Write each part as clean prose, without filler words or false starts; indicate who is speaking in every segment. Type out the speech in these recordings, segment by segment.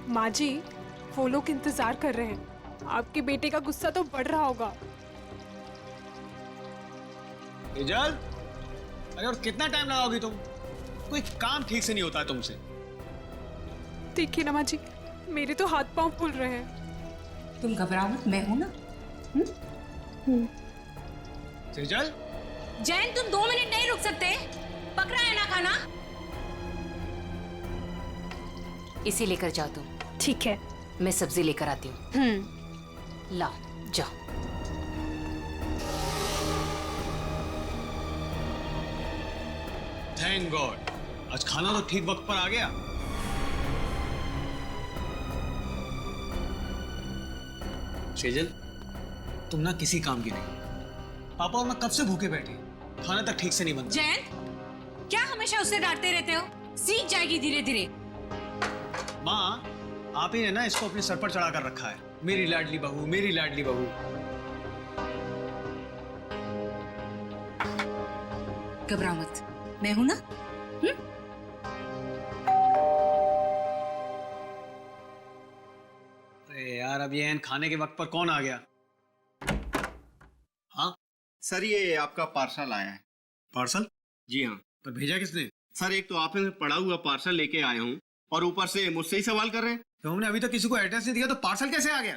Speaker 1: माँ जी, वो लोग इंतजार कर रहे हैं। आपके बेटे का गुस्सा तो बढ़ रहा होगा।
Speaker 2: तेजल, अरे और कितना टाइम लगाओगी तुम? कोई काम ठीक से नहीं होता है तुमसे।
Speaker 1: देखिए ना माँ जी, मेरे तो हाथ पांव फूल रहे हैं।
Speaker 3: तुम घबराओ मत, मैं हूं ना।
Speaker 2: तेजल,
Speaker 3: जैन तुम 2 मिनट नहीं रुक सकते? पकड़ा है ना खाना? इसे लेकर जाओ तुम।
Speaker 1: ठीक है।
Speaker 3: मैं सब्जी लेकर आती हूँ। लाओ जाओ।
Speaker 2: थैंक गॉड, आज खाना तो ठीक वक्त पर आ गया। सेजल, तुम ना किसी काम की नहीं। पापा और मैं कब से भूखे बैठे, खाना तक ठीक से नहीं बनता।
Speaker 3: जैन, क्या हमेशा उसे डांटते रहते हो? सीख जाएगी धीरे धीरे।
Speaker 2: माँ, आप ही ने ना इसको अपने सर पर चढ़ा कर रखा है। मेरी लाडली बहू, मेरी लाडली बहू।
Speaker 3: घबराओ मत, मैं हूं ना।
Speaker 2: अरे यार, अब ये खाने के वक्त पर कौन आ गया? हाँ
Speaker 4: सर, ये आपका पार्सल आया है।
Speaker 2: पार्सल?
Speaker 4: जी हाँ
Speaker 2: पर भेजा किसने?
Speaker 4: सर, एक तो आपने पड़ा हुआ पार्सल लेके आया हूँ और ऊपर से मुझसे ही सवाल कर रहे हैं।
Speaker 2: तो हमने अभी तक किसी को एड्रेस नहीं दिया, तो पार्सल कैसे आ गया?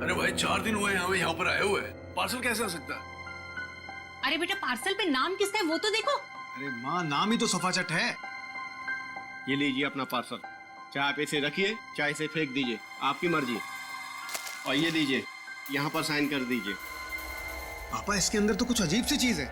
Speaker 5: अरे भाई 4 दिन हुए हमें यहाँ पर आए हुए, पार्सल कैसे आ सकता है?
Speaker 3: अरे बेटा, पार्सल पे नाम किसका है वो तो देखो।
Speaker 2: अरे माँ, नाम ही तो सफाचट है।
Speaker 4: ये लीजिए अपना पार्सल। चाहे आप इसे रखिए, चाहे इसे फेंक दीजिए, आपकी मर्जी। और ये लीजिए, यहाँ पर साइन कर दीजिए।
Speaker 2: पापा, इसके अंदर तो कुछ अजीब सी चीज है।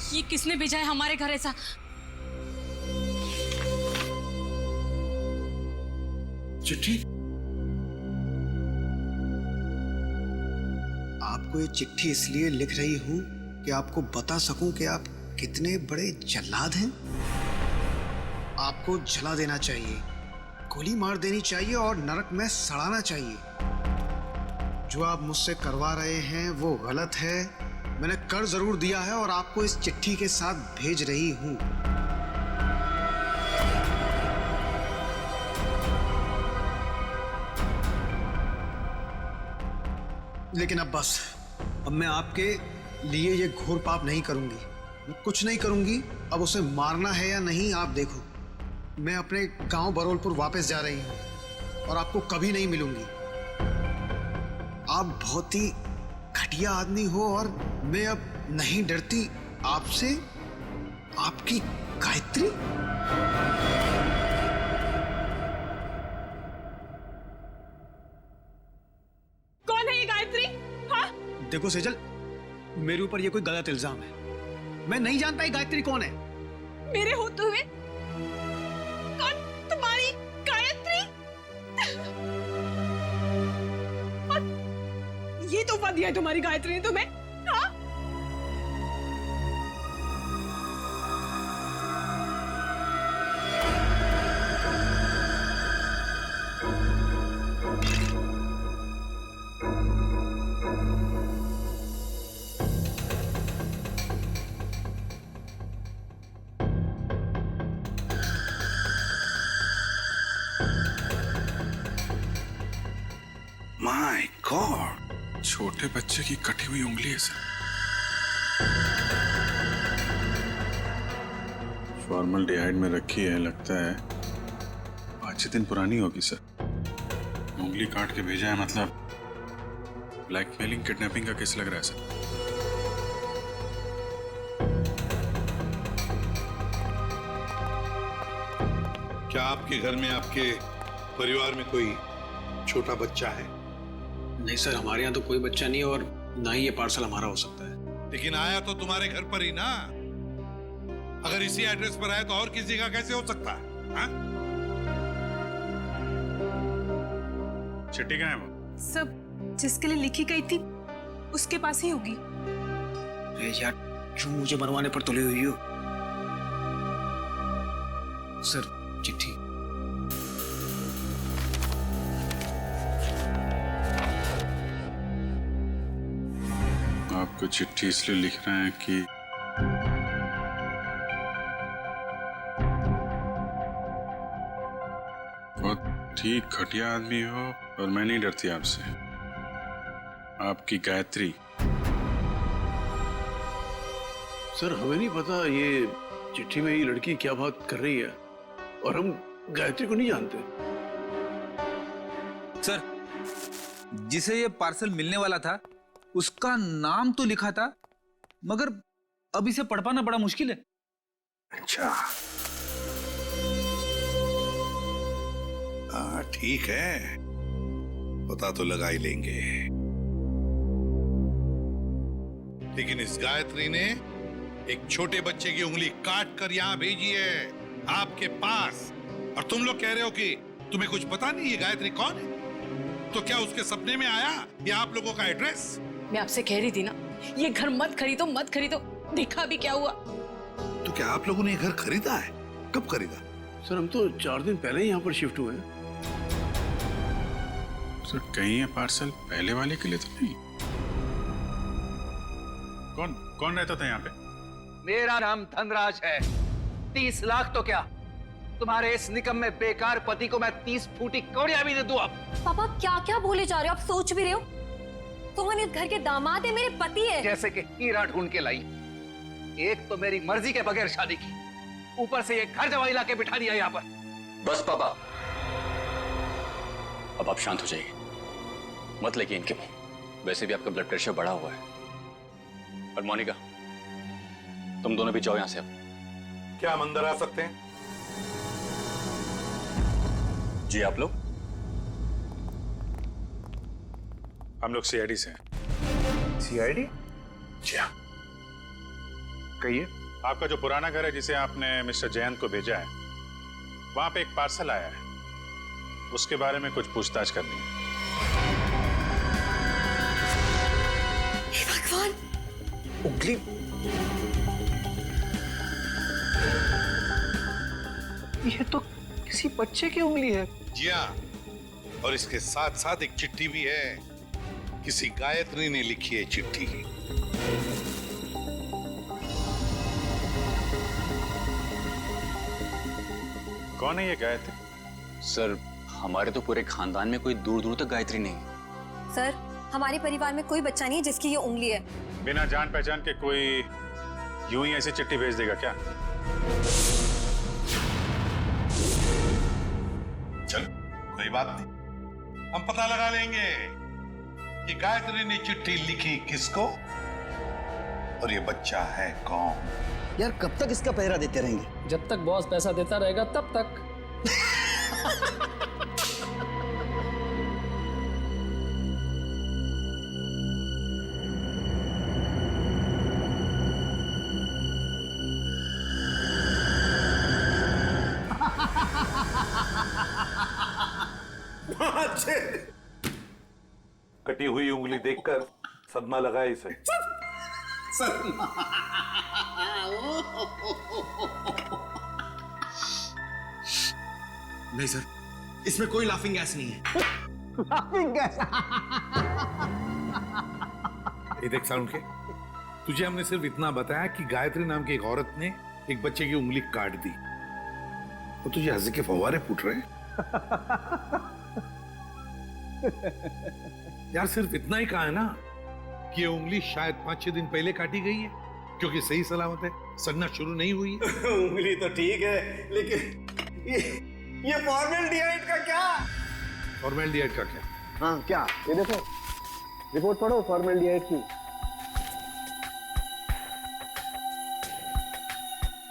Speaker 3: ये किसने भेजा है हमारे घर ऐसा?
Speaker 5: चिट्ठी?
Speaker 2: आपको ये चिट्ठी इसलिए लिख रही हूँ कि आपको बता सकूं कि आप कितने बड़े जल्लाद हैं। आपको जला देना चाहिए, गोली मार देनी चाहिए और नरक में सड़ाना चाहिए। जो आप मुझसे करवा रहे हैं वो गलत है। मैंने कर जरूर दिया है और आपको इस चिट्ठी के साथ भेज रही हूं। लेकिन अब बस, अब मैं आपके लिए ये घोर पाप नहीं करूंगी। मैं कुछ नहीं करूंगी। अब उसे मारना है या नहीं आप देखो। मैं अपने गांव बरोलपुर वापस जा रही हूं और आपको कभी नहीं मिलूंगी। आप बहुत ही घटिया आदमी हो और मैं अब नहीं डरती आपसे। आपकी गायत्री।
Speaker 1: कौन है ये गायत्री? हाँ?
Speaker 2: देखो सेजल, मेरे ऊपर ये कोई गलत इल्जाम है। मैं नहीं जानता ये गायत्री कौन है।
Speaker 1: मेरे होते हुए कौन तुम्हारी गायत्री? और ये तोहफा दिया है तुम्हारी गायत्री ने तुम्हें? हाँ?
Speaker 5: माय गॉड, छोटे बच्चे की कटी हुई उंगली है सर। फॉर्मल्डिहाइड में रखी है, लगता है 5-6 दिन पुरानी होगी सर। उंगली काट के भेजा है, मतलब ब्लैकमेलिंग किडनैपिंग का केस लग रहा है सर।
Speaker 6: क्या आपके घर में, आपके परिवार में कोई छोटा बच्चा है?
Speaker 2: नहीं सर, हमारे यहाँ तो कोई बच्चा नहीं और ना ही ये पार्सल हमारा हो सकता है।
Speaker 6: लेकिन आया तो तुम्हारे घर पर ही ना। अगर इसी एड्रेस पर आया तो और किसी का कैसे हो सकता है? हाँ?
Speaker 5: चिट्ठी कहाँ है वो?
Speaker 1: सब जिसके लिए लिखी गई थी उसके पास ही होगी।
Speaker 2: अरे यार, क्यों मुझे मरवाने पर तुले हुई हो? सर, चिट्ठी।
Speaker 5: आपको चिट्ठी इसलिए लिख रहे हैं कि बहुत ही घटिया आदमी हो, और मैं नहीं डरती आपसे। आपकी गायत्री।
Speaker 7: सर, हमें नहीं पता ये चिट्ठी में ये लड़की क्या बात कर रही है, और हम गायत्री को नहीं जानते।
Speaker 8: सर, जिसे ये पार्सल मिलने वाला था उसका नाम तो लिखा था, मगर अब इसे पढ़ पाना बड़ा मुश्किल है।
Speaker 6: अच्छा, हाँ ठीक है, पता तो लगा ही लेंगे। लेकिन इस गायत्री ने एक छोटे बच्चे की उंगली काट कर यहां भेजी है आपके पास, और तुम लोग कह रहे हो कि तुम्हें कुछ पता नहीं ये गायत्री कौन है। तो क्या उसके सपने में आया ये आप लोगों का एड्रेस?
Speaker 3: मैं आपसे कह रही थी ना, ये घर मत खरीदो मत खरीदो, देखा भी क्या हुआ।
Speaker 6: तो क्या आप लोगों ने ये घर खरीदा है? कब खरीदा?
Speaker 7: सर, हम तो 4 दिन पहले ही यहाँ पर शिफ्ट हुए हैं।
Speaker 5: सर, कहीं ये पार्सल पहले वाले के लिए तो नहीं? कौन कौन रहता था यहाँ पे?
Speaker 8: मेरा नाम धनराज है। 30 लाख तो क्या, तुम्हारे इस निकम्मे बेकार पति को मैं 30 फूटी कौड़ियां भी दे दूं। अब
Speaker 9: पापा क्या क्या बोले जा रहे हो? आप सोच भी रहे हो? सोहन इस घर के दामाद है, मेरे पति है।
Speaker 8: जैसे कि हीरा ढूंढ के लाई। एक तो मेरी मर्जी के बगैर शादी की, ऊपर से ये घर जवाई लाके बिठा दिया यहाँ पर।
Speaker 10: बस पापा, अब आप शांत हो जाइए, मत लेके इनके मुंह। वैसे भी आपका ब्लड प्रेशर बढ़ा हुआ है। और मोनिका, तुम दोनों भी जाओ यहां से। अब
Speaker 6: क्या हम अंदर आ सकते हैं?
Speaker 10: जी आप लोग?
Speaker 5: हम लोग सीआईडी से हैं।
Speaker 6: सीआईडी?
Speaker 5: जी हाँ।
Speaker 8: कहिए।
Speaker 5: आपका जो पुराना घर है जिसे आपने मिस्टर जयंत को भेजा है, वहां पे एक पार्सल आया है, उसके बारे में कुछ पूछताछ करनी है।
Speaker 9: हे भगवान,
Speaker 2: उंगली।
Speaker 8: ये तो किसी बच्चे की उंगली है।
Speaker 6: जी हाँ, और इसके साथ साथ एक चिट्ठी भी है। किसी गायत्री ने लिखी है चिट्ठी।
Speaker 5: कौन है ये गायत्री?
Speaker 10: सर, हमारे तो पूरे खानदान में कोई दूर दूर तक गायत्री नहीं है।
Speaker 9: सर, हमारे परिवार में कोई बच्चा नहीं है जिसकी ये उंगली है।
Speaker 5: बिना जान पहचान के कोई यूं ही ऐसी चिट्ठी भेज देगा क्या?
Speaker 6: चलो, कोई बात नहीं, हम पता लगा लेंगे कि गायत्री ने चिट्ठी लिखी किसको और ये बच्चा है कौन।
Speaker 2: यार, कब तक इसका पहरा देते रहेंगे?
Speaker 11: जब तक बॉस पैसा देता रहेगा तब तक।
Speaker 6: कटी हुई उंगली देखकर सदमा लगा इसे।
Speaker 2: नहीं सर, इसमें कोई लाफिंग गैस नहीं है।
Speaker 6: ये देख साउंड के, तुझे हमने सिर्फ इतना बताया कि गायत्री नाम की एक औरत ने एक बच्चे की उंगली काट दी, और तुझे हंसी के फव्वारे फूट रहे हैं। यार, सिर्फ इतना ही कहा है ना कि ये उंगली शायद 5-6 दिन पहले काटी गई है, क्योंकि सही सलामत है, सड़ना शुरू नहीं हुई है।
Speaker 2: उंगली तो ठीक है, लेकिन ये फॉर्मेल्डिहाइड का क्या?
Speaker 6: फॉर्मेल्डिहाइड का क्या?
Speaker 2: हाँ, क्या? ये देखो, रिपोर्ट पढ़ो फॉर्मेल्डिहाइड की।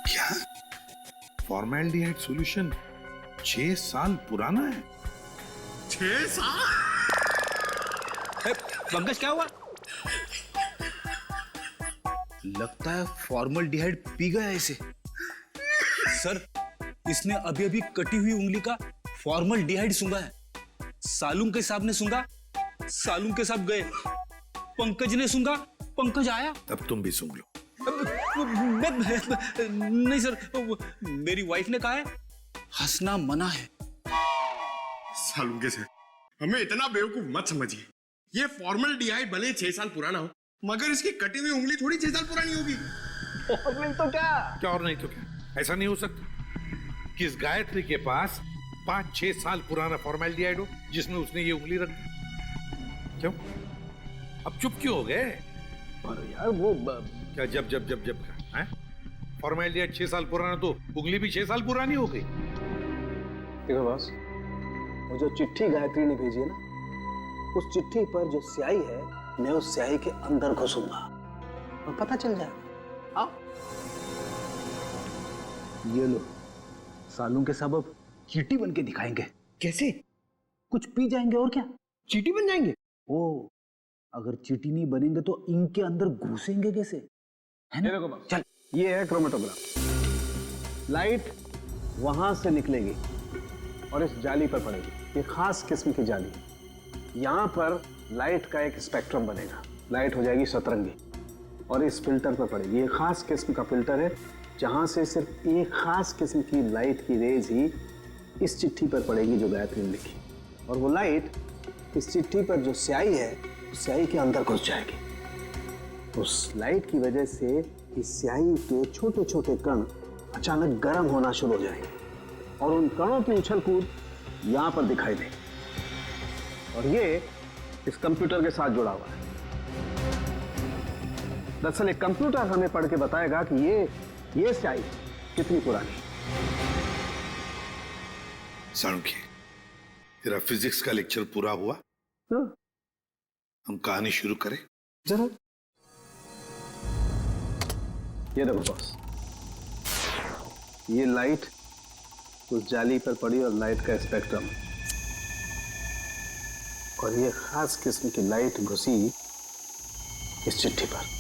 Speaker 6: क्या? फॉर्मेल्डिहाइड सॉल्यूशन 6 साल पुराना है?
Speaker 2: 6 साल?
Speaker 8: पंकज, क्या हुआ? लगता है फॉर्मल्डिहाइड पी गया इसे। सर, इसने अभी अभी कटी हुई उंगली का फॉर्मल्डिहाइड सूंघा है। सालूम के साहब ने सूंघा, सालूम के साहब गए। पंकज ने सूंघा, पंकज आया।
Speaker 6: अब तुम भी सूंघ लो।
Speaker 8: नहीं सर, मेरी वाइफ ने कहा है हंसना मना है।
Speaker 12: सालूम के सर, हमें इतना बेवकूफ मत समझिए। ये फॉर्मल्डिहाइड भले 6 साल पुराना हो, मगर इसकी कटी हुई उंगली थोड़ी 6 साल पुरानी होगी।
Speaker 6: और नहीं तो क्या और नहीं तो क्या? ऐसा नहीं हो सकता कि इस गायत्री के पास 5-6 साल पुराना फॉर्मल्डिहाइड हो जिसमें उसने ये उंगली रख दी। क्यों? अब चुप क्यों हो गए?
Speaker 7: अरे यार वो
Speaker 6: क्या जब हैं? फॉर्मल्डिहाइड 6 साल पुराना तो उंगली भी 6 साल पुरानी हो गई।
Speaker 7: देखो बॉस, वो जो चिट्ठी गायत्री ने भेजी है ना, उस चिट्ठी पर जो स्याही है, मैं उस स्याही के अंदर घुसूंगा और पता चल जाएगा। आओ, ये लो, सालूम के साहब अब चींटी बन के दिखाएंगे। कैसे? कुछ पी जाएंगे और क्या, चींटी बन जाएंगे। ओ, अगर चींटी नहीं बनेंगे तो इनके अंदर घुसेंगे कैसे, है ना? देखो चल, ये है क्रोमेटोग्राफ। लाइट वहां से निकलेगी और इस जाली पर पड़ेगी। ये खास किस्म की जाली। यहाँ पर लाइट का एक स्पेक्ट्रम बनेगा। लाइट हो जाएगी सतरंगी और इस फिल्टर पर पड़ेगी। ये खास किस्म का फिल्टर है जहाँ से सिर्फ एक खास किस्म की लाइट की रेज ही इस चिट्ठी पर पड़ेगी जो गायत्री ने लिखी, और वो लाइट इस चिट्ठी पर जो स्याही है, उस स्याही के अंदर घुस जाएगी। उस लाइट की वजह से इस स्याही के छोटे छोटे कण अचानक गर्म होना शुरू हो जाएंगे और उन कणों की उछल कूद यहाँ पर दिखाई देगी। और ये इस कंप्यूटर के साथ जुड़ा हुआ है। दरअसल एक कंप्यूटर हमें पढ़ के बताएगा कि ये स्याही कितनी पुरानी।
Speaker 6: सालुंकी, तेरा फिजिक्स का लेक्चर पूरा हुआ?
Speaker 7: हाँ।
Speaker 6: हम कहानी शुरू करें?
Speaker 7: जरूर। ये देखो बॉस, ये लाइट उस जाली पर पड़ी और लाइट का स्पेक्ट्रम, और ये खास किस्म की लाइट घुसी इस चिट्ठी पर।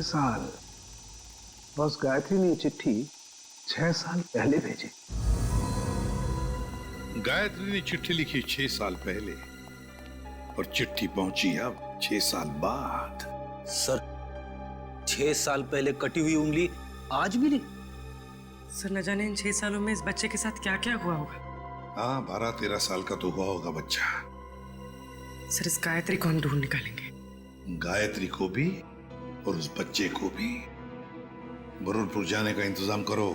Speaker 7: साल बस गायत्री ने चिट्ठी 6 साल पहले भेजी।
Speaker 6: गायत्री ने चिट्ठी लिखी 6 साल पहले और चिट्ठी पहुंची अब 6 साल बाद।
Speaker 8: सर, 6 साल पहले कटी हुई उंगली आज भी नहीं।
Speaker 3: सर, न जाने इन 6 सालों में इस बच्चे के साथ क्या क्या हुआ होगा।
Speaker 6: हाँ, 12-13 साल का तो हुआ होगा बच्चा।
Speaker 3: सर, इस गायत्री को हम ढूंढ निकालेंगे।
Speaker 6: गायत्री को भी और उस बच्चे को भी। बरूरपुर जाने का इंतजाम करो।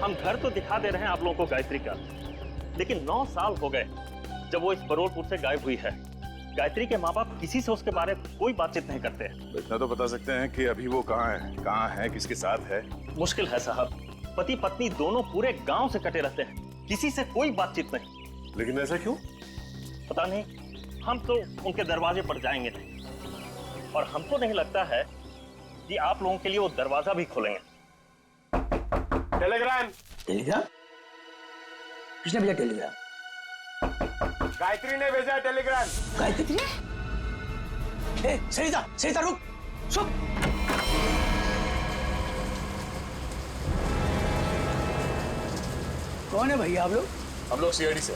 Speaker 13: हम घर तो दिखा दे रहे हैं आप लोगों को गायत्री का, लेकिन 9 साल हो गए जब वो इस बरूरपुर से गायब हुई है। गायत्री के माँ बाप किसी से उसके बारे में कोई बातचीत नहीं करते हैं।
Speaker 5: इतना तो बता सकते हैं कि अभी वो कहाँ है, किसके साथ है?
Speaker 13: मुश्किल है साहब, पति पत्नी दोनों पूरे गांव से कटे रहते हैं, किसी से कोई बातचीत नहीं।
Speaker 5: लेकिन ऐसा क्यों?
Speaker 13: पता नहीं, हम तो उनके दरवाजे पर जाएंगे नहीं, और हमको नहीं लगता है कि आप लोगों के लिए वो दरवाजा भी खोलेंगे।
Speaker 12: टेलीग्राम
Speaker 7: किसने भेजा टेलीग्राम?
Speaker 12: गायत्री ने भेजा टेलीग्राम।
Speaker 7: गायत्री? सरिता रुक, सुन। कौन है भैया आप लोग?
Speaker 5: हम लोग सीआईडी से।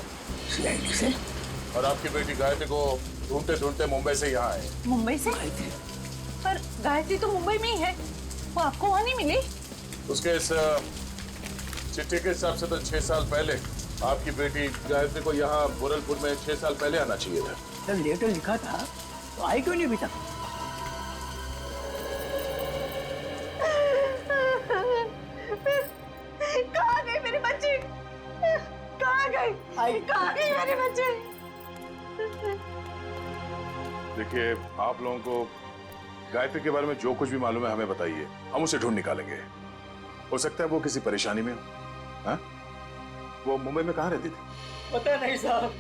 Speaker 7: सीआईडी से?
Speaker 5: और आपकी बेटी गायत्री को ढूंढते ढूंढते मुंबई से यहाँ आए।
Speaker 3: मुंबई से? पर गायत्री तो मुंबई में ही है, वो आपको वहाँ नहीं मिली?
Speaker 5: उसके इस चिट्ठी के हिसाब से तो 6 साल पहले आपकी बेटी गायत्री को यहाँ बुरलपुर में 6 साल पहले आना चाहिए था।
Speaker 7: जब लेटर लिखा था तो आई क्यों नहीं अभी तक?
Speaker 3: कहाँ गए मेरे बच्चे? कहाँ गए? कहाँ गए मेरे बच्चे?
Speaker 5: देखिए, आप लोगों को गायत्री के बारे में जो कुछ भी मालूम है हमें बताइए, हम उसे ढूंढ निकालेंगे। हो सकता है वो किसी परेशानी में हो। हाँ? वो मुंबई में कहाँ रहती थी?
Speaker 14: पता नहीं साहब,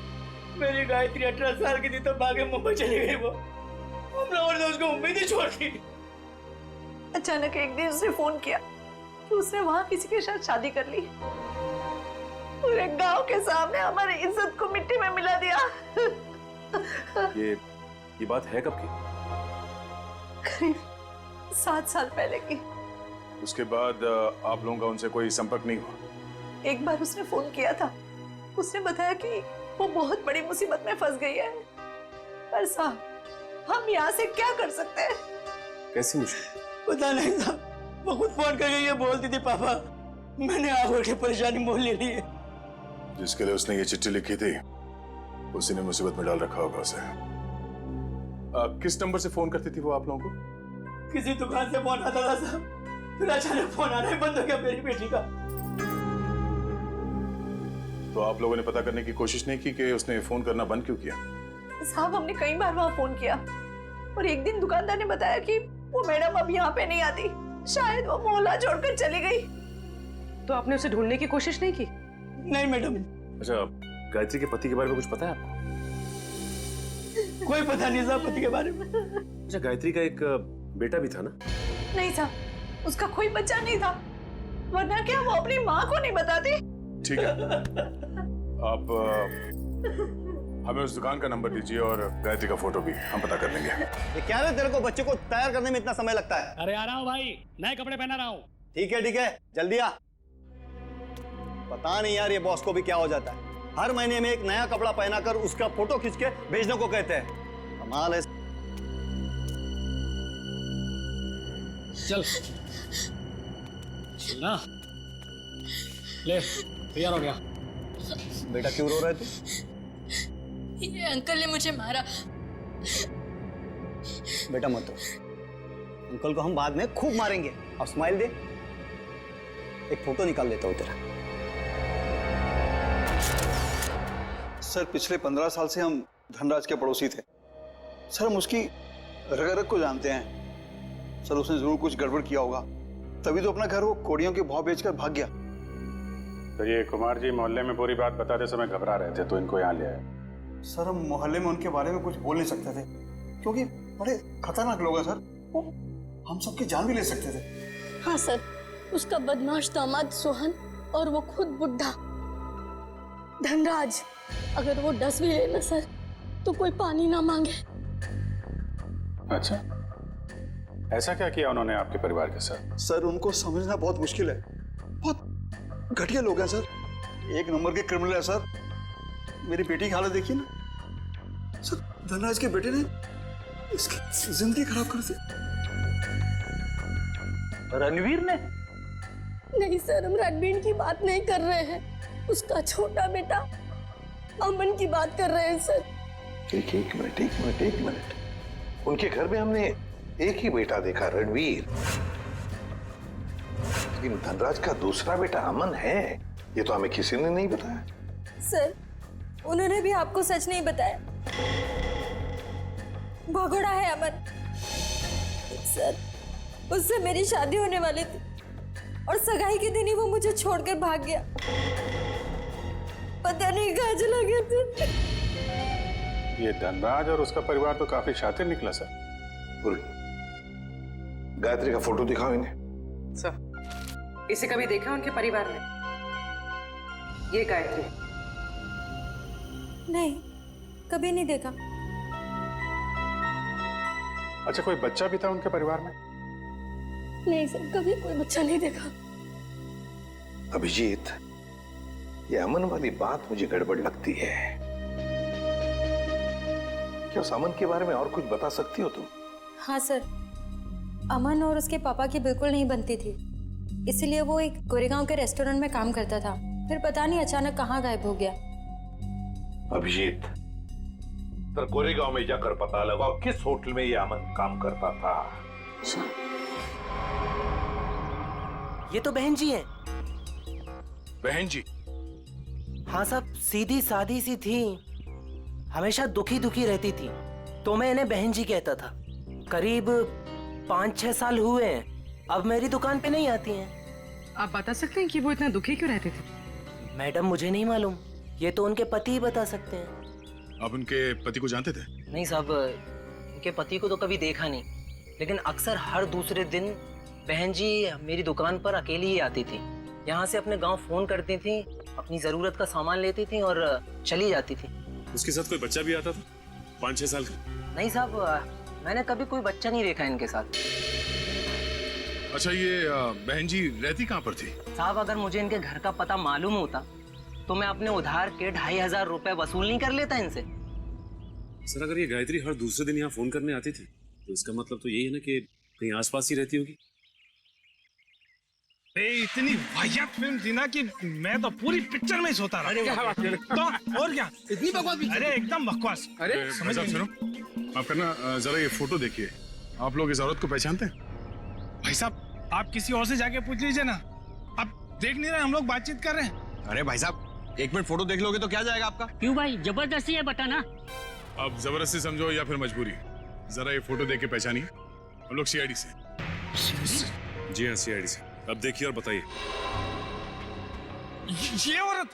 Speaker 14: मेरी गायत्री 18 साल की थी तो भागे मुंबई चली गई वो। हम लोगों ने उसको उम्मीद ही छोड़ दी।
Speaker 3: अचानक एक दिन उसने फोन किया कि उसने वहां किसी के साथ शादी कर ली। पूरे गांव के सामने हमारी इज्जत को मिट्टी में मिला दिया।
Speaker 5: ये बात है कब की?
Speaker 3: करीब 7 साल पहले की।
Speaker 5: उसके बाद आप लोगों का उनसे कोई संपर्क नहीं हुआ?
Speaker 3: एक बार उसने फोन किया था। उसने बताया कि वो बहुत बड़ी मुसीबत में फंस गई है। पर साहब, हम यहाँ से क्या कर सकते हैं?
Speaker 5: कैसी मुश्किल?
Speaker 14: पता नहीं साहब, वो खुद फोन करके ये बोलती थी, पापा मैंने आगे की परेशानी मोल ले ली है।
Speaker 5: जिसके लिए उसने ये चिट्ठी लिखी थी उसी ने मुसीबत में डाल रखा होगा उसे। किस नंबर से फोन करती थी वो आप लोगों को?
Speaker 14: किसी दुकान से फोन आता था साहब, फिर अचानक फोन आना ही बंद हो गया मेरी बेटी का।
Speaker 5: तो आप लोगों ने पता करने की कोशिश नहीं की कि उसने फोन करना बंद क्यों किया?
Speaker 3: साहब, हमने कई बार वहाँ फोन किया और एक दिन दुकानदार ने बताया कि वो मैडम अब यहाँ पे नहीं आती, शायद वो मोहल्ला छोड़कर चली गई।
Speaker 15: तो आपने उसे ढूंढने की कोशिश नहीं की?
Speaker 14: नहीं मैडम।
Speaker 5: अच्छा, गायत्री के पति के बारे में कुछ पता है आपको?
Speaker 14: कोई पता नहीं साहब पति के बारे में।
Speaker 5: अच्छा, गायत्री का एक बेटा भी था ना?
Speaker 3: नहीं साहब, उसका कोई बच्चा नहीं था, वरना क्या वो अपनी माँ को नहीं बताती?
Speaker 5: ठीक है, आप हमें उस दुकान का नंबर दीजिए और गायत्री का फोटो भी, हम पता कर लेंगे।
Speaker 16: ये क्या है तेरे को बच्चे को तैयार करने में इतना समय लगता है?
Speaker 11: अरे आ रहा हूँ भाई, नए कपड़े पहना रहा हूँ।
Speaker 16: ठीक है, जल्दी आ। पता नहीं यार ये बॉस को भी क्या हो जाता है, हर महीने में एक नया कपड़ा पहनाकर उसका फोटो खींच के भेजने को कहते हैं। कमाल है।
Speaker 11: चल ना, ले तैयार हो गया।
Speaker 16: बेटा क्यों रो रहा है तू?
Speaker 3: ये अंकल ने मुझे मारा।
Speaker 16: बेटा मत रो, अंकल को हम बाद में खूब मारेंगे। अब स्माइल दे, एक फोटो निकाल लेता हूँ तेरा।
Speaker 17: सर, पिछले 15 साल से हम धनराज के पड़ोसी थे। सर, हम उसकी रग-रग को जानते हैं। सर, उसने जरूर कुछ गड़बड़ किया होगा, तभी तो अपना घर वो कोड़ियों के भाव बेचकर भाग गया।
Speaker 5: तो ये कुमार जी मोहल्ले में पूरी बात बताते समय घबरा रहे थे तो इनको यहाँ ले आए।
Speaker 17: सर, हम मोहल्ले में उनके बारे में कुछ बोल नहीं सकते थे क्योंकि बड़े खतरनाक लोग हैं सर, वो हम सबकी जान भी ले सकते थे।
Speaker 3: हाँ सर, उसका बदमाश दामाद सोहन और वो खुद बुढ़ा धनराज, अगर वो डस भी ले ना सर तो कोई पानी ना मांगे।
Speaker 5: अच्छा, ऐसा क्या किया उन्होंने आपके परिवार के साथ?
Speaker 17: सर, उनको समझना बहुत मुश्किल है, बहुत घटिया लोग हैं सर, एक नंबर के क्रिमिनल है सर। मेरी बेटी की हालत देखिए ना सर, धनराज के बेटे ने इसकी जिंदगी खराब कर दी।
Speaker 14: रणवीर ने?
Speaker 3: नहीं सर, हम रणवीर की बात नहीं कर रहे हैं, उसका छोटा बेटा अमन की बात कर रहे हैं सर।
Speaker 18: एक मिनट। उनके घर में हमने एक ही बेटा देखा, रणवीर, लेकिन धनराज का दूसरा बेटा अमन है, ये तो हमें किसी ने नहीं बताया।
Speaker 9: सर, उन्होंने भी आपको सच नहीं बताया, भगोड़ा है अमन। सर, उससे मेरी शादी होने वाली थी और सगाई के दिन ही वो मुझे छोड़कर भाग गया, पता नहीं कहाँ चला गया था।
Speaker 5: ये धनराज और उसका परिवार तो काफी शातिर निकला सर।
Speaker 18: गायत्री का फोटो दिखाओ इन्हें।
Speaker 15: सर, इसे कभी देखा उनके परिवार में? ये गायत्री?
Speaker 9: नहीं, कभी नहीं देखा।
Speaker 5: अच्छा, कोई बच्चा भी था उनके परिवार में?
Speaker 3: नहीं सर, कभी कोई बच्चा नहीं देखा।
Speaker 18: अभिजीत, ये अमन वाली बात मुझे गड़बड़ लगती है। क्या उस अमन के बारे में और कुछ बता सकती हो तुम?
Speaker 9: हाँ सर, अमन और उसके पापा की बिल्कुल नहीं बनती थी, इसलिए वो एक गोरेगांव के रेस्टोरेंट में काम करता था, फिर पता नहीं अचानक कहाँ गायब हो गया।
Speaker 18: अभिजीत, तो गोरेगांव में जाकर पता लगाओ किस होटल में ये अमन काम करता था।
Speaker 14: ये तो बहन जी हैं।
Speaker 5: बहन जी?
Speaker 14: हाँ साहब, सीधी सादी सी थी, हमेशा दुखी दुखी रहती थी, तो मैं इन्हें बहन जी कहता था। करीब 5-6 साल हुए हैं, अब मेरी दुकान पे नहीं आती हैं।
Speaker 15: आप बता सकते हैं कि वो इतना दुखी क्यों रहते थे?
Speaker 14: मैडम मुझे नहीं मालूम, ये तो उनके पति ही बता सकते हैं।
Speaker 5: आप उनके पति को जानते थे?
Speaker 14: नहीं साहब, उनके पति को तो कभी देखा नहीं, लेकिन अक्सर हर दूसरे दिन बहन जी मेरी दुकान पर अकेली ही आती थी। यहाँ से अपने गांव फोन करती थी, अपनी जरूरत का सामान लेती थी और चली जाती थी।
Speaker 5: उसके साथ कोई बच्चा भी आता था 5-6 साल का?
Speaker 14: नहीं साहब, मैंने कभी कोई बच्चा नहीं देखा इनके साथ।
Speaker 5: अच्छा, ये बहन जी रहती कहाँ पर थी?
Speaker 14: साहब अगर मुझे इनके घर का पता मालूम होता तो मैं अपने उधार के 2500 रुपए वसूल नहीं कर लेता इनसे।
Speaker 11: सर अगर ये गायत्री हर दूसरे दिन यहाँ फोन करने आती थी तो इसका मतलब तो यही है ना कि कहीं आसपास ही रहती होगी।
Speaker 19: इतनी वाहियात फिल्म थी ना कि मैं तो पूरी पिक्चर में ही सोता रहा। क्या बात कर? तो और क्या इतनी बकवास? अरे एकदम बकवास। अरे
Speaker 5: समझ सुनो, आप करना जरा ये फोटो देखिए। आप लोग इस औरत को पहचानते हैं?
Speaker 19: भाई साहब आप किसी और से जाके पूछ लीजिए ना, आप देख नहीं रहे हम लोग बातचीत कर रहे हैं।
Speaker 12: अरे भाई साहब 1 मिनट फोटो देख लोगे तो क्या जाएगा आपका?
Speaker 14: क्यों भाई, जबरदस्ती है बताना।
Speaker 5: आप जबरदस्ती समझो या फिर मजबूरी, जरा ये फोटो देख के पहचानिए। हम लोग सीआईडी से।
Speaker 11: जी हाँ, सीआईडी से। अब देखिए और बताइए।
Speaker 19: ये औरत,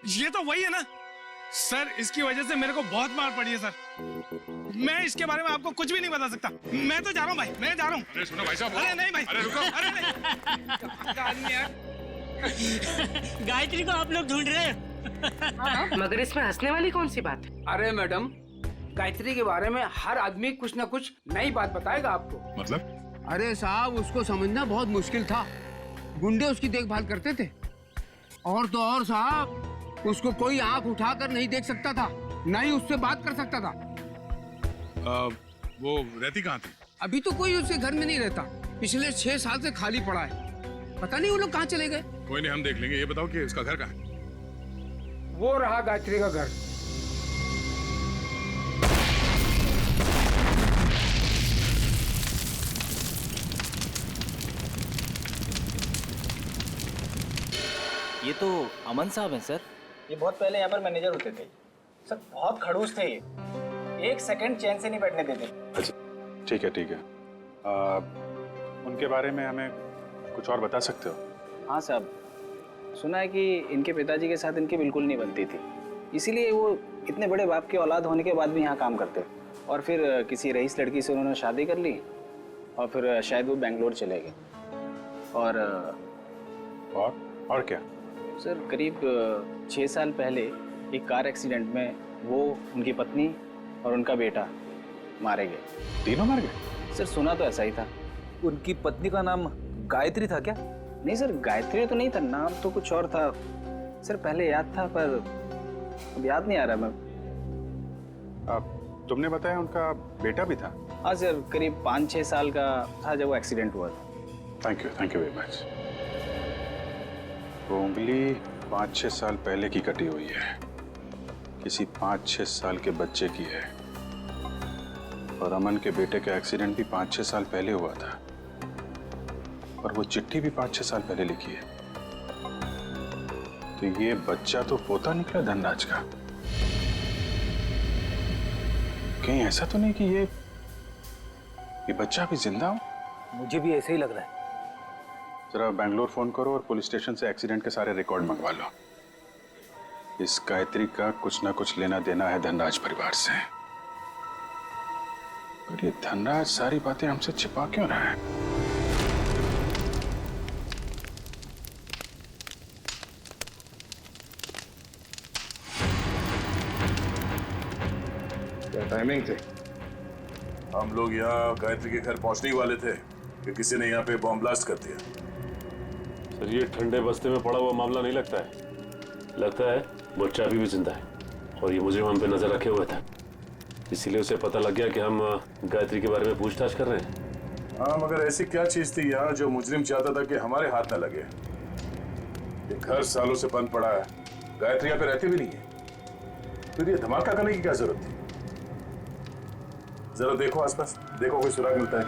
Speaker 19: ये तो वही है ना सर, इसकी वजह से मेरे को बहुत मार पड़ी है सर। मैं इसके बारे में आपको कुछ भी नहीं बता सकता। मैं तो जा रहा हूँ भाई, मैं जा रहा हूँ।
Speaker 5: अरे सुनो भाई साहब।
Speaker 19: अरे नहीं भाई,
Speaker 5: अरे रुको।
Speaker 19: अरे नहीं
Speaker 14: गायत्री को आप लोग ढूंढ रहे हैं।
Speaker 15: मगर इसमें हंसने वाली कौन सी बात है?
Speaker 20: अरे मैडम, गायत्री के बारे में हर आदमी कुछ न कुछ नई बात बताएगा आपको।
Speaker 5: मतलब?
Speaker 20: अरे साहब उसको समझना बहुत मुश्किल था। गुंडे उसकी देखभाल करते थे, और तो और साहब उसको कोई आंख उठाकर नहीं देख सकता था, न ही उससे बात कर सकता था।
Speaker 5: वो रहती कहाँ थी?
Speaker 20: अभी तो कोई उसके घर में नहीं रहता, पिछले 6 साल से खाली पड़ा है। पता नहीं वो लोग कहाँ चले गए।
Speaker 5: कोई नहीं, हम देख लेंगे। ये बताओ कि उसका घर कहाँ है?
Speaker 20: वो रहा गायत्री का घर।
Speaker 14: ये तो अमन साहब हैं सर।
Speaker 7: ये बहुत पहले यहाँ पर मैनेजर होते थे सर, बहुत खड़ूस थे ये, 1 सेकंड चैन से नहीं बैठने देते।
Speaker 5: अच्छा ठीक है ठीक है। उनके बारे में हमें कुछ और बता सकते हो?
Speaker 7: हाँ साहब, सुना है कि इनके पिताजी के साथ इनकी बिल्कुल नहीं बनती थी, इसीलिए वो इतने बड़े बाप की औलाद होने के बाद भी यहाँ काम करते, और फिर किसी रईस लड़की से उन्होंने शादी कर ली और फिर शायद वो बेंगलोर चले गए।
Speaker 5: और क्या
Speaker 7: सर, करीब 6 साल पहले एक कार एक्सीडेंट में वो, उनकी पत्नी और उनका बेटा मारे गए।
Speaker 5: तीनों मार गए?
Speaker 7: सर सुना तो ऐसा ही था।
Speaker 8: उनकी पत्नी का नाम गायत्री था क्या?
Speaker 7: नहीं सर, गायत्री तो नहीं था, नाम तो कुछ और था सर। पहले याद था पर अब याद नहीं आ रहा। मैं
Speaker 5: तुमने बताया उनका बेटा भी था?
Speaker 7: हाँ सर, करीब 5-6 साल का था जब वो एक्सीडेंट हुआ था।
Speaker 5: Thank you very much. वो उंगली 5-6 साल पहले की कटी हुई है, किसी 5-6 साल के बच्चे की है, और अमन के बेटे का एक्सीडेंट भी 5-6 साल पहले हुआ था, और वो चिट्ठी भी 5-6 साल पहले लिखी है। तो ये बच्चा तो पोता निकला धनराज का। कहीं ऐसा तो नहीं कि ये बच्चा भी जिंदा हो?
Speaker 7: मुझे भी ऐसे ही लग रहा है।
Speaker 5: जरा बैंगलोर फोन करो और पुलिस स्टेशन से एक्सीडेंट के सारे रिकॉर्ड मंगवा लो। इस गायत्री का कुछ ना कुछ लेना देना है धनराज परिवार से। और ये धनराज सारी बातें हमसे छिपा क्यों रहा है?
Speaker 18: क्या टाइमिंग थे?
Speaker 21: हम लोग यहाँ गायत्री के घर पहुंचने ही वाले थे कि किसी ने यहाँ पे बॉम्ब ब्लास्ट कर दिया।
Speaker 11: सर ये ठंडे बस्ते में पड़ा हुआ मामला नहीं लगता है। लगता है बच्चा अभी भी जिंदा है और ये मुझे हम पे नजर रखे हुए था, इसीलिए उसे पता लग गया कि हम गायत्री के बारे में पूछताछ कर रहे हैं।
Speaker 21: हाँ, मगर ऐसी क्या चीज थी यहाँ जो मुजरिम चाहता था कि हमारे हाथ न लगे? ये घर सालों से बंद पड़ा है, गायत्री यहाँ पे रहती भी नहीं है, फिर ये धमाका करने की क्या जरूरत थी? जरा देखो आसपास, देखो कोई सुराग मिलता है।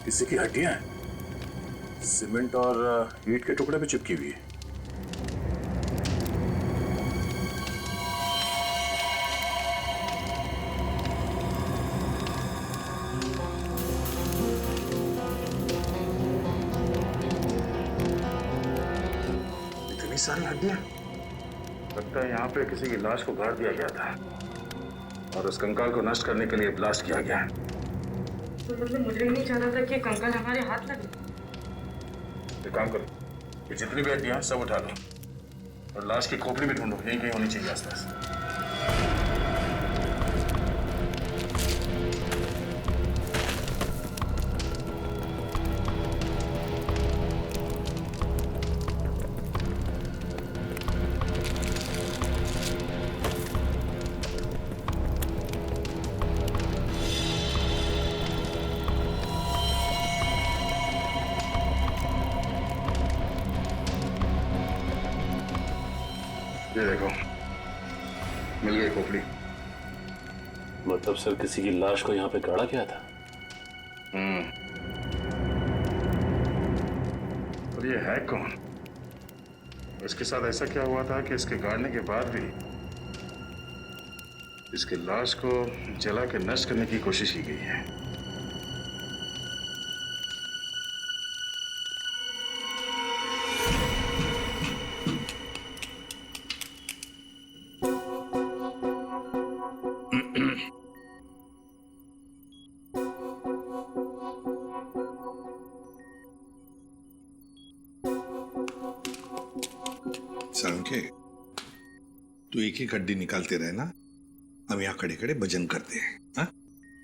Speaker 21: किसी की हड्डियां हैं, सीमेंट और ईंट के टुकड़े पे चिपकी हुई है। इतनी सारी हड्डियां, लगता है यहाँ पे किसी की लाश को गाड़ दिया गया था और उस कंकाल को नष्ट करने के लिए ब्लास्ट किया गया है।
Speaker 15: तो मतलब मुझे नहीं चाहता था कि कंकाल हमारे हाथ लगे।
Speaker 21: एक काम करो, ये जितनी भी हड्डियां सब उठा लो और लाश की खोपड़ी भी ढूंढो, यहीं कहीं होनी चाहिए आसपास। ये देखो, मिल गई खोपड़ी।
Speaker 11: मतलब सर किसी की लाश को यहाँ पे गाड़ा गया था?
Speaker 21: और ये है कौन? इसके साथ ऐसा क्या हुआ था कि इसके गाड़ने के बाद भी इसकी लाश को जला के नष्ट करने की कोशिश की गई है?
Speaker 6: सालुंखे, तू एक ही हड्डी निकालते रहे ना, हम यहाँ खड़े खड़े भजन करते हैं। हाँ?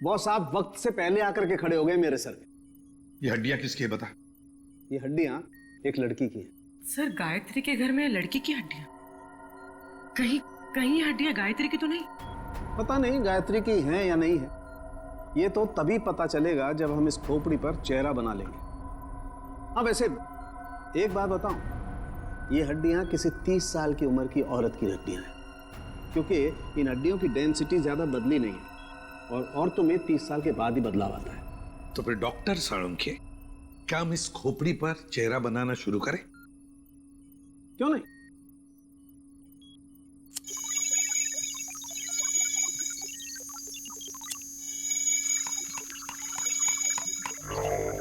Speaker 16: बॉस, आप वक्त से पहले आकर के खड़े हो गए मेरे सर पे।
Speaker 6: ये हड्डियां किसकी है बता?
Speaker 16: ये हड्डियां एक लड़की की हैं।
Speaker 15: सर गायत्री के घर में लड़की की हड्डियां? कहीं कहीं हड्डियां गायत्री की तो नहीं?
Speaker 16: पता नहीं गायत्री की हैं या नहीं है, ये तो तभी पता चलेगा जब हम इस खोपड़ी पर चेहरा बना लेंगे। हाँ वैसे एक बात बताऊं, ये हड्डियां किसी 30 साल की उम्र की औरत की हड्डियां हैं, क्योंकि इन हड्डियों की डेंसिटी ज्यादा बदली नहीं है और औरतों में 30 साल के बाद ही बदलाव आता है।
Speaker 6: तो फिर डॉक्टर सालुंखे, क्या हम इस खोपड़ी पर चेहरा बनाना शुरू करें?
Speaker 16: क्यों नहीं?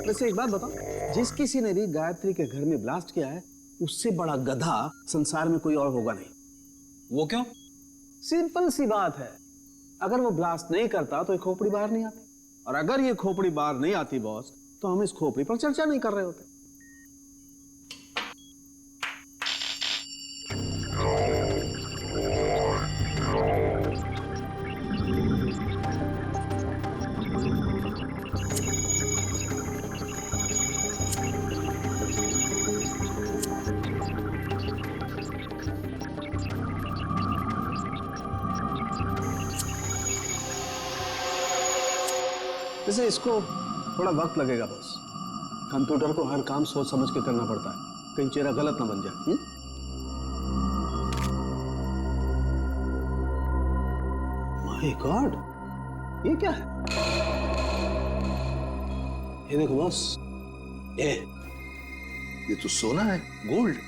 Speaker 16: वैसे एक बात बताओ, जिस किसी ने भी गायत्री के घर में ब्लास्ट किया है, उससे बड़ा गधा संसार में कोई और होगा नहीं।
Speaker 8: वो क्यों?
Speaker 16: सिंपल सी बात है, अगर वो ब्लास्ट नहीं करता तो ये खोपड़ी बाहर नहीं आती, और अगर ये खोपड़ी बाहर नहीं आती बॉस, तो हम इस खोपड़ी पर चर्चा नहीं कर रहे होते। वैसे इसको थोड़ा वक्त लगेगा बॉस, कंप्यूटर को हर काम सोच समझ के करना पड़ता है, कहीं चेहरा गलत ना बन जाए। माय गॉड, ये क्या है? ये देखो बॉस,
Speaker 6: ये तो सोना है, गोल्ड।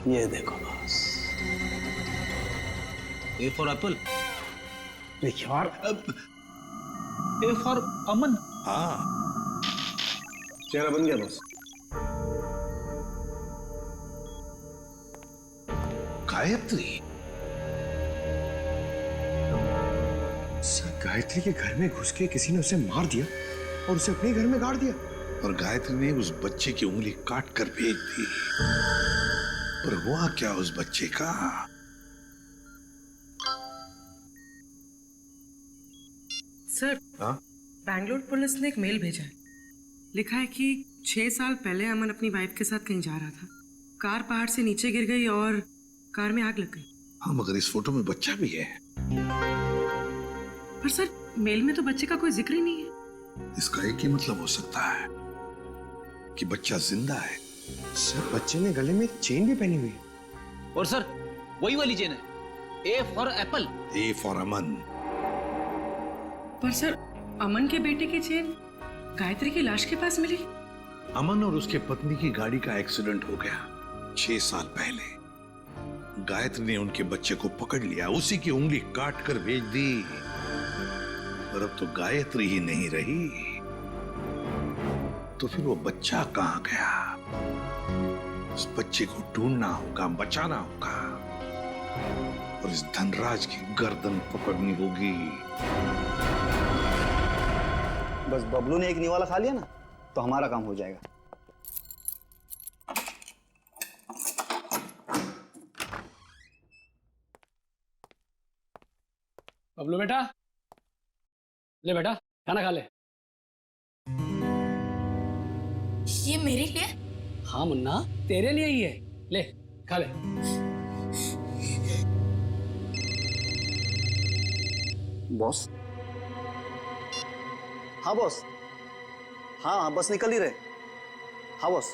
Speaker 16: ये देखो boss,
Speaker 8: A for apple,
Speaker 16: A for Aman.
Speaker 6: हाँ,
Speaker 16: चेहरा बन गया बॉस।
Speaker 6: गायत्री,
Speaker 12: सर गायत्री के घर में घुस के किसी ने उसे मार दिया और उसे अपने घर में गाड़ दिया,
Speaker 6: और गायत्री ने उस बच्चे की उंगली काट कर भेज दी। और हुआ क्या उस बच्चे का?
Speaker 15: सर
Speaker 18: हाँ?
Speaker 15: बैंगलोर पुलिस ने एक मेल भेजा है। लिखा है कि 6 साल पहले अमन अपनी वाइफ के साथ कहीं जा रहा था, कार पहाड़ से नीचे गिर गई और कार में आग लग गई।
Speaker 18: हाँ, मगर इस फोटो में बच्चा भी है।
Speaker 15: पर सर मेल में तो बच्चे का कोई जिक्र ही नहीं है।
Speaker 18: इसका एक ही मतलब हो सकता है कि बच्चा जिंदा है।
Speaker 12: सर बच्चे ने गले में चेन भी पहनी हुई है।
Speaker 7: और सर वही वाली चेन है, A for apple.
Speaker 18: A for Aman.
Speaker 15: पर सर अमन के बेटे की चेन गायत्री की लाश के पास मिली।
Speaker 18: अमन और उसके पत्नी की गाड़ी का एक्सीडेंट हो गया 6 साल पहले। गायत्री ने उनके बच्चे को पकड़ लिया, उसी की उंगली काट कर भेज दी। और अब तो गायत्री ही नहीं रही, तो फिर वो बच्चा कहां गया? उस बच्चे को ढूंढना होगा, बचाना होगा और इस धनराज की गर्दन पकड़नी होगी।
Speaker 7: बस बबलू ने एक निवाला खा लिया ना तो हमारा काम हो जाएगा।
Speaker 4: बबलू बेटा, ले बेटा खाना खा ले।
Speaker 22: ये मेरे लिए?
Speaker 4: हाँ मुन्ना, तेरे लिए ही है, ले खा ले।
Speaker 7: बॉस? हाँ बॉस। हाँ बस निकल ही रहे। हाँ बॉस,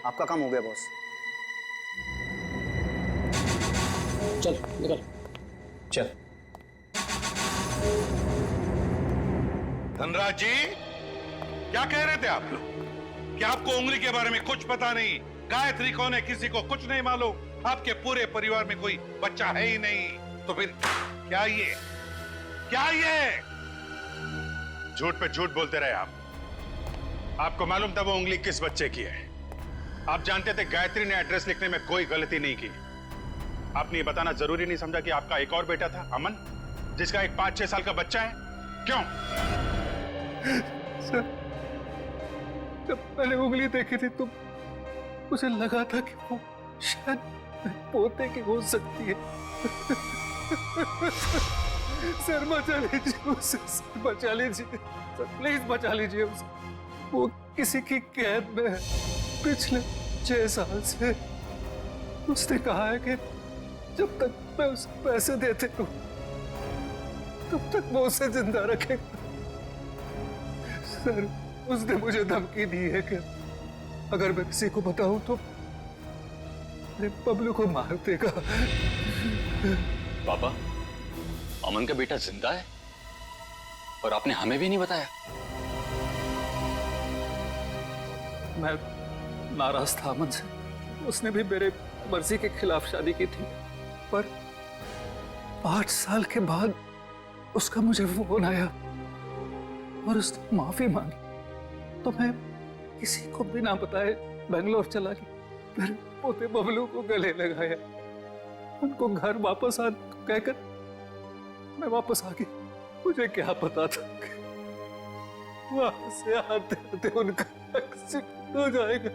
Speaker 7: आपका काम हो गया बॉस।
Speaker 4: चल निकल।
Speaker 7: चल।
Speaker 6: धनराज जी, क्या कह रहे थे आप लोग? कि आपको उंगली के बारे में कुछ पता नहीं, गायत्री कौन है किसी को कुछ नहीं मालूम, आपके पूरे परिवार में कोई बच्चा है ही नहीं, तो फिर क्या ये
Speaker 5: झूठ पे झूठ बोलते रहे आप। आपको मालूम था वो उंगली किस बच्चे की है? आप जानते थे गायत्री ने एड्रेस लिखने में कोई गलती नहीं की। आपने ये बताना जरूरी नहीं समझा कि आपका एक और बेटा था, अमन, जिसका एक 5-6 साल का बच्चा है? क्यों?
Speaker 21: सर, जब मैंने उंगली देखी थी तो मुझे लगा था कि वो शायद पोते की हो सकती है। सर बचा लीजिए उसे, सर बचा लीजिए, सर प्लीज बचा लीजिए उसे। वो किसी की कैद में है पिछले 6 साल से। उसने कहा है कि जब तक मैं उसे पैसे देते रहूं तब तक वो उसे जिंदा रखेगा। सर उसने मुझे धमकी दी है कि अगर मैं किसी को बताऊं तो मेरे बबलू को मार देगा।
Speaker 10: पापा, अमन का बेटा जिंदा है और आपने हमें भी नहीं बताया।
Speaker 21: मैं नाराज था अमन से। उसने भी मेरे मर्जी के खिलाफ शादी की थी, पर 5 साल के बाद उसका मुझे फोन आया और उसने माफी मांगी, तो मैं किसी को बिना बताए बेंगलोर चला गया। फिर पोते बबलू को गले लगाया, उनको घर वापस आने को कहकर मैं वापस आ गया। मुझे क्या पता था कि वहां से आते आते उनका एक्सीडेंट हो जाएगा।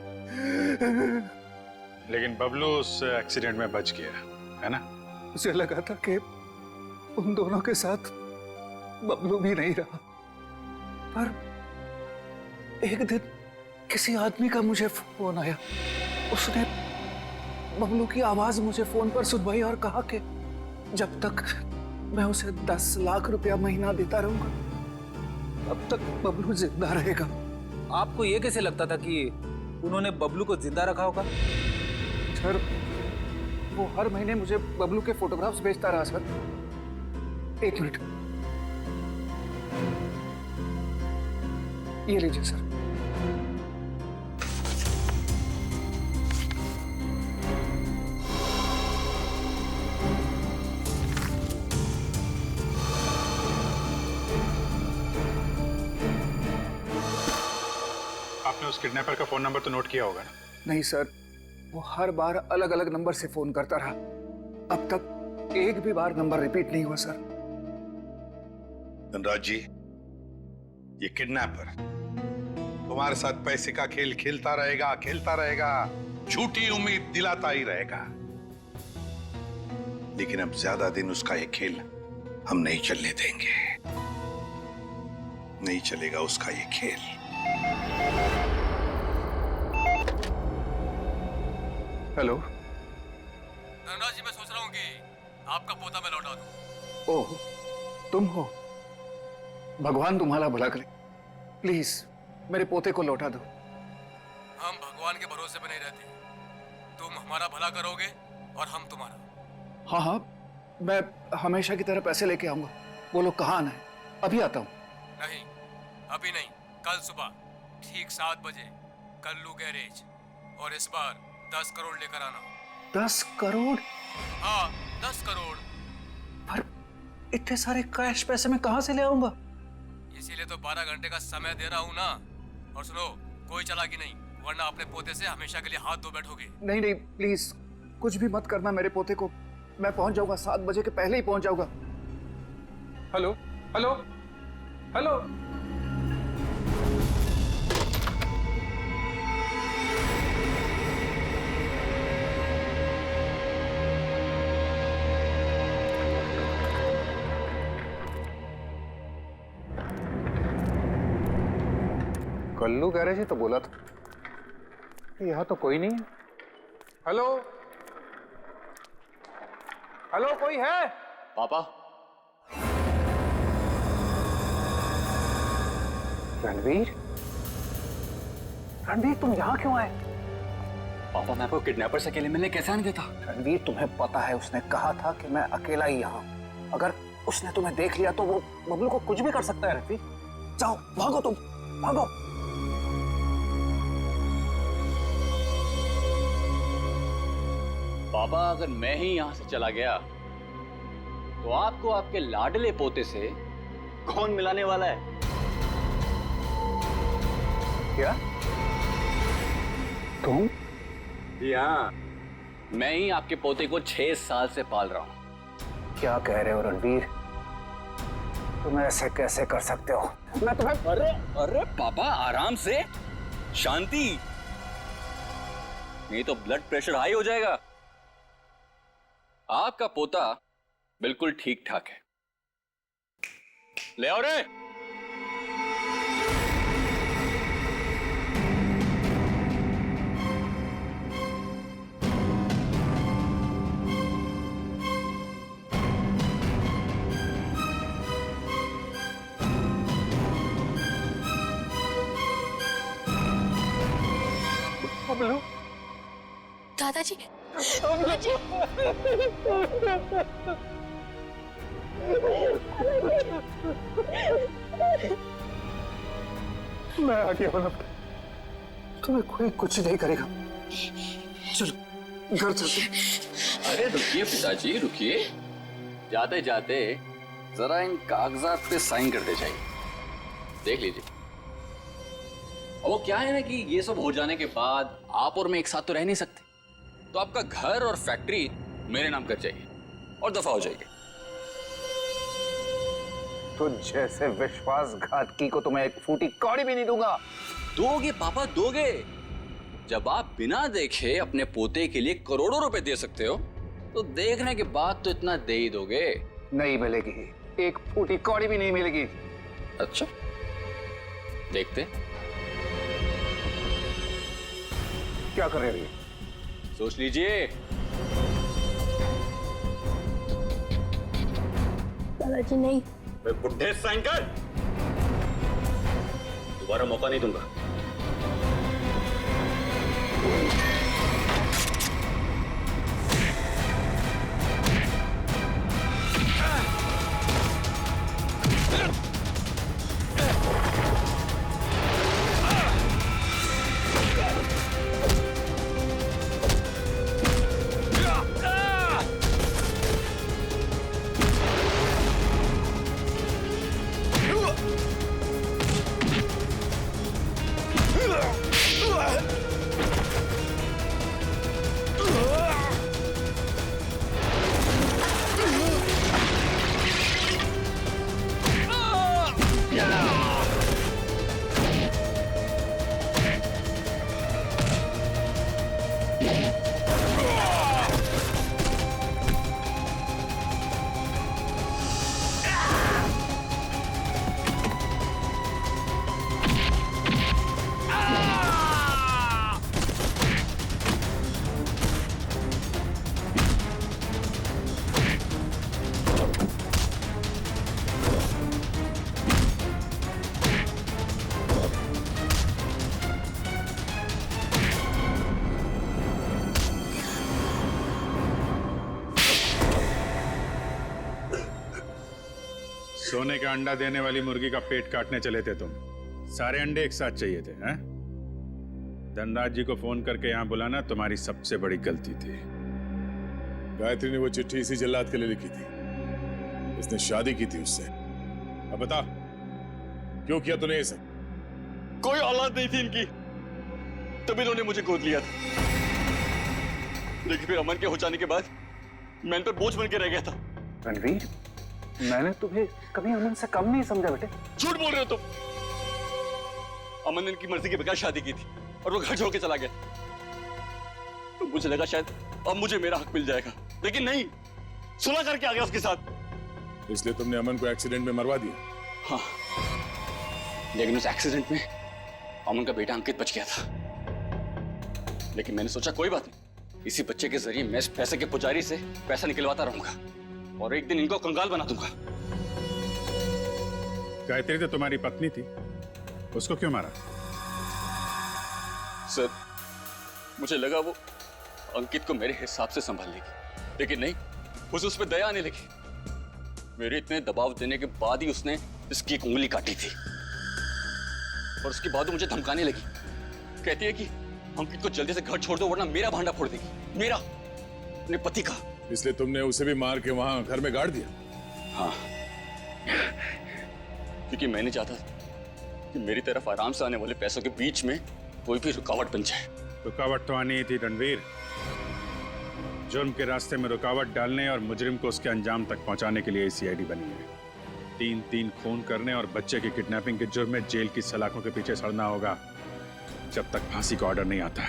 Speaker 5: लेकिन बबलू उस एक्सीडेंट में बच गया, है ना?
Speaker 21: मुझे लगा था कि उन दोनों के साथ बबलू भी नहीं रहा, पर एक दिन किसी आदमी का मुझे फोन आया। उसने बबलू की आवाज मुझे फोन पर सुनवाई और कहा कि जब तक मैं उसे 10 लाख रुपया महीना देता रहूंगा तब तक बबलू जिंदा रहेगा।
Speaker 7: आपको ये कैसे लगता था कि उन्होंने बबलू को जिंदा रखा होगा?
Speaker 21: सर वो हर महीने मुझे बबलू के फोटोग्राफ्स भेजता रहा सर। 1 मिनट, ये लीजिए सर।
Speaker 5: आपने उस किडनैपर का फोन नंबर तो नोट किया होगा ना?
Speaker 21: नहीं सर, वो हर बार अलग अलग नंबर से फोन करता रहा। अब तक एक भी बार नंबर रिपीट नहीं हुआ सर।
Speaker 18: धनराज जी, ये किडनैपर तुम्हारे साथ पैसे का खेल खेलता रहेगा, झूठी उम्मीद दिलाता ही रहेगा। लेकिन अब ज्यादा दिन उसका ये खेल हम नहीं चलने देंगे। नहीं चलेगा उसका ये खेल।
Speaker 17: हेलो।
Speaker 10: धनराज जी, मैं सोच रहा हूँ कि आपका पोता मैं लौटा दूं।
Speaker 17: ओह, तुम हो? भगवान तुम्हारा भला करे। प्लीज मेरे पोते को लौटा दो।
Speaker 10: हम भगवान के भरोसे पे नहीं रहते। तुम हमारा भला करोगे और हम तुम्हारा।
Speaker 17: हाँ हाँ, मैं हमेशा की तरह पैसे लेके आऊंगा। बोलो कहाँ आना है? अभी आता हूँ।
Speaker 10: नहीं, अभी नहीं, कल सुबह ठीक 7 बजे कल्लू गैरेज, और इस बार 10 करोड़ लेकर आना।
Speaker 17: 10 करोड़?
Speaker 10: हाँ, 10 करोड़।
Speaker 17: पर इतने सारे कैश पैसे मैं कहाँ से ले आऊंगा?
Speaker 10: इसीलिए तो 12 घंटे का समय दे रहा हूँ ना। और सुनो, कोई चालाकी नहीं, वरना अपने पोते से हमेशा के लिए हाथ धो बैठोगे।
Speaker 17: नहीं नहीं, प्लीज कुछ भी मत करना मेरे पोते को। मैं पहुंच जाऊंगा, 7 बजे के पहले ही पहुंच जाऊंगा। Hello hello hello. Kallu garage ही तो बोला था। यहाँ तो कोई नहीं है। हेलो हेलो, कोई है?
Speaker 10: पापा।
Speaker 17: रणवीर, रणवीर तुम यहाँ क्यों आए?
Speaker 10: पापा, मैं आपको किडनैपर से अकेले मिलने कैसे आने देता?
Speaker 17: रणवीर, तुम्हें पता है उसने कहा था कि मैं अकेला ही यहाँ। अगर उसने तुम्हें देख लिया तो वो बबलू को कुछ भी कर सकता है। रणवीर जाओ, भागो, तुम भागो।
Speaker 10: पापा, अगर मैं ही यहाँ से चला गया तो आपको आपके लाडले पोते से कौन मिलाने वाला है?
Speaker 17: क्या? तुम?
Speaker 10: हाँ, मैं ही आपके पोते को 6 साल से पाल रहा हूँ।
Speaker 17: क्या कह रहे हो रणवीर? तुम ऐसे कैसे कर सकते हो? मैं तुम्हें...
Speaker 10: अरे अरे पापा, आराम से, शांति, नहीं तो ब्लड प्रेशर हाई हो जाएगा। आपका पोता बिल्कुल ठीक ठाक है। ले आओ रे।
Speaker 17: बबलू,
Speaker 22: दादाजी,
Speaker 17: मैं आ गया हूं। तुम्हें कोई कुछ नहीं करेगा। चलो घर चलते।
Speaker 10: अरे रुकिए पिताजी, रुकिए। जाते जाते जरा इन कागजात पे साइन करते जाइए, देख लीजिए। वो क्या है ना कि ये सब हो जाने के बाद आप और मैं एक साथ तो रह नहीं सकते, तो आपका घर और फैक्ट्री मेरे नाम कर जाइए और दफा हो जाइए।
Speaker 17: तो जैसे विश्वासघातकी को तुम्हें एक फूटी कौड़ी भी नहीं दूंगा।
Speaker 10: दोगे पापा, दोगे। जब आप बिना देखे अपने पोते के लिए करोड़ों रुपए दे सकते हो, तो देखने के बाद तो इतना दे ही दोगे।
Speaker 17: नहीं मिलेगी, एक फूटी कौड़ी भी नहीं मिलेगी।
Speaker 10: अच्छा, देखते।
Speaker 17: क्या कर रहे हो?
Speaker 10: सोच लीजिए।
Speaker 22: दादाजी नहीं।
Speaker 10: मैं बुढ़े साइन कर, दोबारा मौका नहीं दूंगा।
Speaker 5: सोने का अंडा देने वाली मुर्गी का पेट काटने चले थे तुम। सारे अंडे एक साथ चाहिए थे, हैं? धनराज जी को फोन करके यहाँ बुलाना तुम्हारी सबसे बड़ी गलती थी।
Speaker 1: गायत्री ने वो चिट्ठी इसी जल्लाद के लिए लिखी थी। इसने शादी की थी उससे। अब बता, क्यों किया तूने ये सब?
Speaker 10: कोई औलाद नहीं थी इनकी, तभी इन्होंने मुझे गोद लिया था। लेकिन फिर अमन के हो जाने के बाद मैं इन पर बोझ बन के रह गया था।
Speaker 7: रणवीर, मैंने तुम्हें कभी अमन से कम नहीं समझा बेटे।
Speaker 10: झूठ बोल रहे हो तुम। अमन ने इनकी मर्जी के बगैर शादी की थी और वो घर छोड़ के चला गया। तो मुझे लगा शायद अब मुझे मेरा हक मिल जाएगा, लेकिन नहीं, सुलह करके आ गया उसके साथ।
Speaker 1: इसलिए तुमने अमन को एक्सीडेंट में मरवा दिया?
Speaker 10: हाँ, लेकिन उस एक्सीडेंट में अमन का बेटा अंकित बच गया था। लेकिन मैंने सोचा कोई बात नहीं, इसी बच्चे के जरिए मैं इस पैसे के पुजारी से पैसा निकलवाता रहूंगा और एक दिन इनको कंगाल बना दूंगा।
Speaker 5: गायत्री तो तुम्हारी पत्नी थी, उसको क्यों मारा?
Speaker 10: सर, मुझे लगा वो अंकित को मेरे हिसाब से संभाल लेगी, लेकिन नहीं, उसे उस पर दया आने लगी। मेरे इतने दबाव देने के बाद ही उसने इसकी एक उंगली काटी थी और उसके बाद मुझे धमकाने लगी। कहती है कि अंकित को जल्दी से घर छोड़ दो वरना मेरा भांडा फोड़ देगी, मेरा, अपने पति का।
Speaker 1: इसलिए तुमने उसे भी मार के वहां घर में गाड़ दिया?
Speaker 10: हाँ, क्योंकि मैं नहीं चाहता कि मेरी तरफ आराम से आने वाले पैसों के बीच में कोई भी रुकावट बन जाए।
Speaker 5: रुकावट तो आनी ही थी रणवीर। जुर्म के रास्ते में रुकावट डालने और मुजरिम को उसके अंजाम तक पहुंचाने के लिए सीआईडी बनी है। 3-3 खून करने और बच्चे की किडनैपिंग के जुर्म में जेल की सलाखों के पीछे सड़ना होगा जब तक फांसी का ऑर्डर नहीं आता।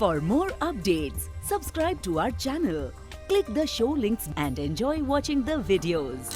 Speaker 2: For more updates, subscribe to our channel, click the show links and enjoy watching the videos.